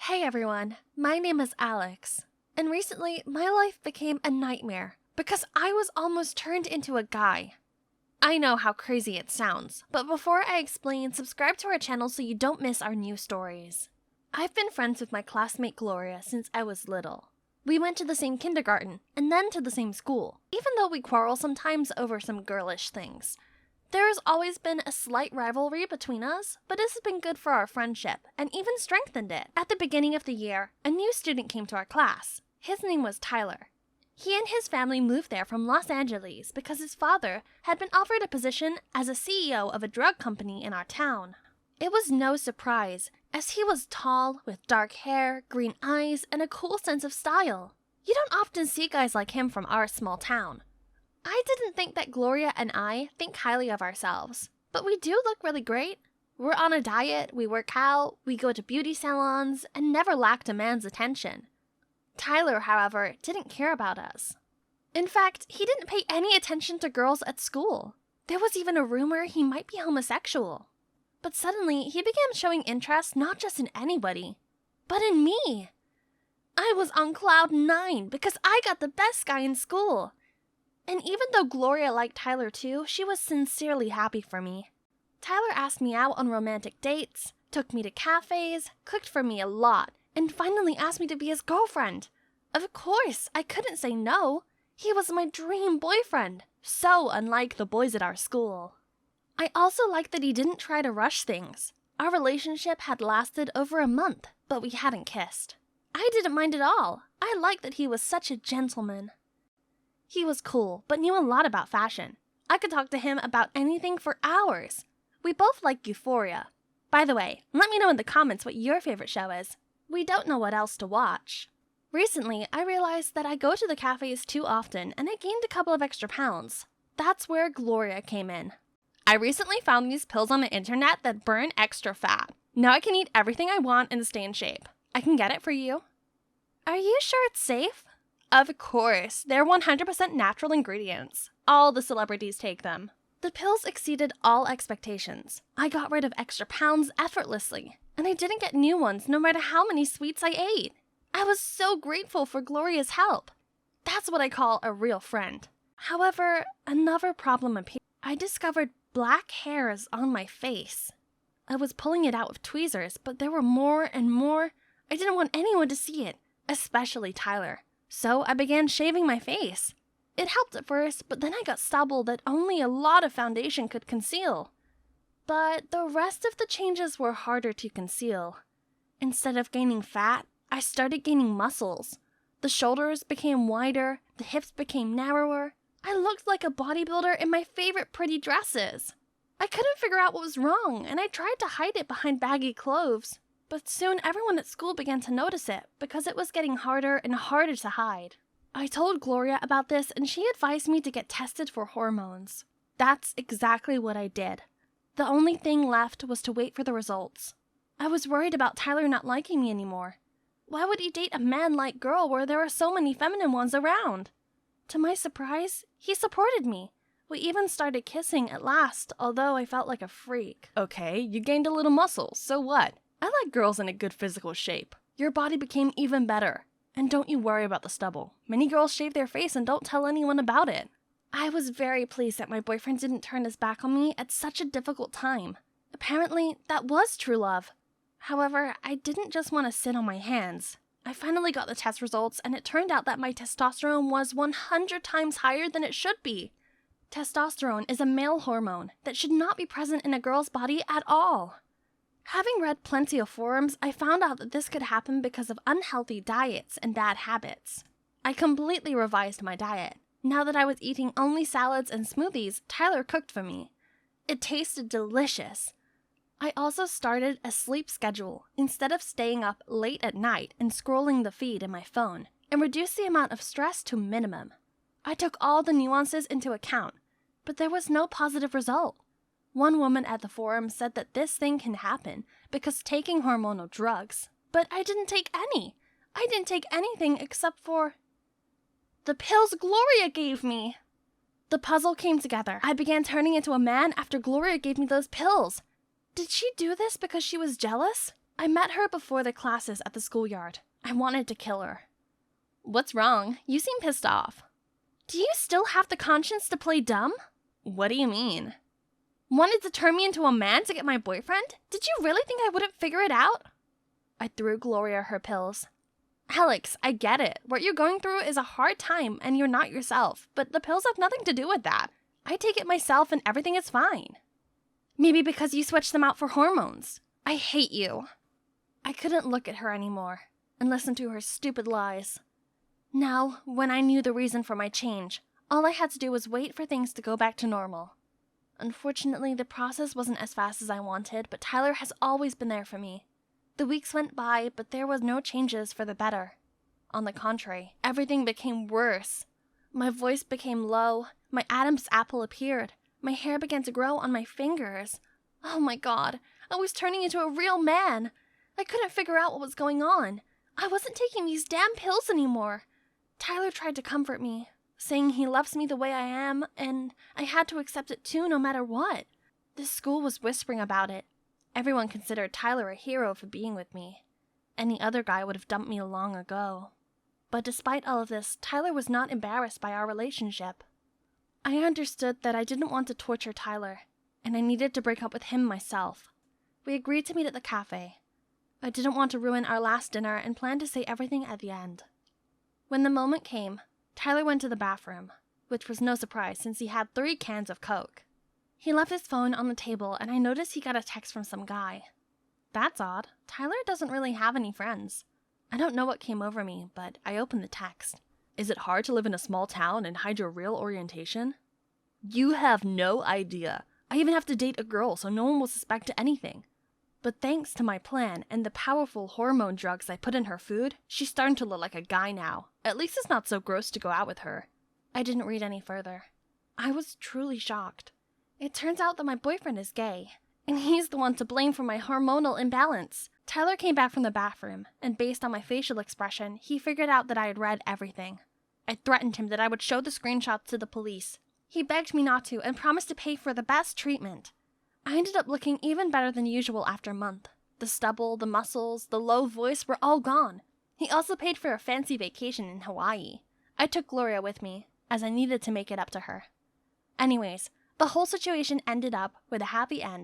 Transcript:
Hey everyone, my name is Alex, and recently my life became a nightmare because I was almost turned into a guy. I know how crazy it sounds, but before I explain, subscribe to our channel so you don't miss our new stories. I've been friends with my classmate Gloria since I was little. We went to the same kindergarten and then to the same school, even though we quarrel sometimes over some girlish things. There has always been a slight rivalry between us, but this has been good for our friendship and even strengthened it. At the beginning of the year, a new student came to our class. His name was Tyler. He and his family moved there from Los Angeles because his father had been offered a position as a CEO of a drug company in our town. It was no surprise, as he was tall, with dark hair, green eyes, and a cool sense of style. You don't often see guys like him from our small town. I didn't think that Gloria and I think highly of ourselves, but we do look really great. We're on a diet, we work out, we go to beauty salons, and never lacked a man's attention. Tyler, however, didn't care about us. In fact, he didn't pay any attention to girls at school. There was even a rumor he might be homosexual. But suddenly, he began showing interest not just in anybody, but in me. I was on cloud 9 because I got the best guy in school. And even though Gloria liked Tyler too, she was sincerely happy for me. Tyler asked me out on romantic dates, took me to cafes, cooked for me a lot, and finally asked me to be his girlfriend. Of course, I couldn't say no. He was my dream boyfriend, so unlike the boys at our school. I also liked that he didn't try to rush things. Our relationship had lasted over a month, but we hadn't kissed. I didn't mind at all. I liked that he was such a gentleman. He was cool, but knew a lot about fashion. I could talk to him about anything for hours. We both like Euphoria. By the way, let me know in the comments what your favorite show is. We don't know what else to watch. Recently, I realized that I go to the cafes too often, and I gained a couple of extra pounds. That's where Gloria came in. I recently found these pills on the internet that burn extra fat. Now I can eat everything I want and stay in shape. I can get it for you. Are you sure it's safe? Of course, they're 100% natural ingredients. All the celebrities take them. The pills exceeded all expectations. I got rid of extra pounds effortlessly, and I didn't get new ones no matter how many sweets I ate. I was so grateful for Gloria's help. That's what I call a real friend. However, another problem appeared. I discovered black hairs on my face. I was pulling it out with tweezers, but there were more and more. I didn't want anyone to see it, especially Tyler. So I began shaving my face. It helped at first, but then I got stubble that only a lot of foundation could conceal. But the rest of the changes were harder to conceal. Instead of gaining fat, I started gaining muscles. The shoulders became wider, the hips became narrower. I looked like a bodybuilder in my favorite pretty dresses. I couldn't figure out what was wrong, and I tried to hide it behind baggy clothes. But soon everyone at school began to notice it because it was getting harder and harder to hide. I told Gloria about this and she advised me to get tested for hormones. That's exactly what I did. The only thing left was to wait for the results. I was worried about Tyler not liking me anymore. Why would he date a man-like girl where there are so many feminine ones around? To my surprise, he supported me. We even started kissing at last, although I felt like a freak. Okay, you gained a little muscle, so what? I like girls in a good physical shape. Your body became even better. And don't you worry about the stubble. Many girls shave their face and don't tell anyone about it. I was very pleased that my boyfriend didn't turn his back on me at such a difficult time. Apparently, that was true love. However, I didn't just want to sit on my hands. I finally got the test results, and it turned out that my testosterone was 100 times higher than it should be. Testosterone is a male hormone that should not be present in a girl's body at all. Having read plenty of forums, I found out that this could happen because of unhealthy diets and bad habits. I completely revised my diet. Now that I was eating only salads and smoothies, Tyler cooked for me. It tasted delicious. I also started a sleep schedule instead of staying up late at night and scrolling the feed in my phone, and reduced the amount of stress to minimum. I took all the nuances into account, but there was no positive result. One woman at the forum said that this thing can happen because taking hormonal drugs, but I didn't take any. I didn't take anything except for the pills Gloria gave me. The puzzle came together. I began turning into a man after Gloria gave me those pills. Did she do this because she was jealous? I met her before the classes at the schoolyard. I wanted to kill her. What's wrong? You seem pissed off. Do you still have the conscience to play dumb? What do you mean? Wanted to turn me into a man to get my boyfriend? Did you really think I wouldn't figure it out? I threw Gloria her pills. Alex, I get it. What you're going through is a hard time and you're not yourself, but the pills have nothing to do with that. I take it myself and everything is fine. Maybe because you switched them out for hormones. I hate you. I couldn't look at her anymore and listen to her stupid lies. Now, when I knew the reason for my change, all I had to do was wait for things to go back to normal. Unfortunately, the process wasn't as fast as I wanted, but Tyler has always been there for me. The weeks went by, but there was no changes for the better. On the contrary, everything became worse. My voice became low, my Adam's apple appeared, my hair began to grow on my fingers. Oh my God, I was turning into a real man. I couldn't figure out what was going on. I wasn't taking these damn pills anymore. Tyler tried to comfort me, saying he loves me the way I am, and I had to accept it too no matter what. The school was whispering about it. Everyone considered Tyler a hero for being with me. Any other guy would have dumped me long ago. But despite all of this, Tyler was not embarrassed by our relationship. I understood that I didn't want to torture Tyler, and I needed to break up with him myself. We agreed to meet at the cafe. I didn't want to ruin our last dinner and planned to say everything at the end. When the moment came, Tyler went to the bathroom, which was no surprise since he had 3 cans of Coke. He left his phone on the table and I noticed he got a text from some guy. That's odd. Tyler doesn't really have any friends. I don't know what came over me, but I opened the text. Is it hard to live in a small town and hide your real orientation? You have no idea. I even have to date a girl so no one will suspect anything. But thanks to my plan and the powerful hormone drugs I put in her food, she's starting to look like a guy now. At least it's not so gross to go out with her. I didn't read any further. I was truly shocked. It turns out that my boyfriend is gay, and he's the one to blame for my hormonal imbalance. Tyler came back from the bathroom, and based on my facial expression, he figured out that I had read everything. I threatened him that I would show the screenshots to the police. He begged me not to and promised to pay for the best treatment. I ended up looking even better than usual after a month. The stubble, the muscles, the low voice were all gone. He also paid for a fancy vacation in Hawaii. I took Gloria with me, as I needed to make it up to her. Anyways, the whole situation ended up with a happy end.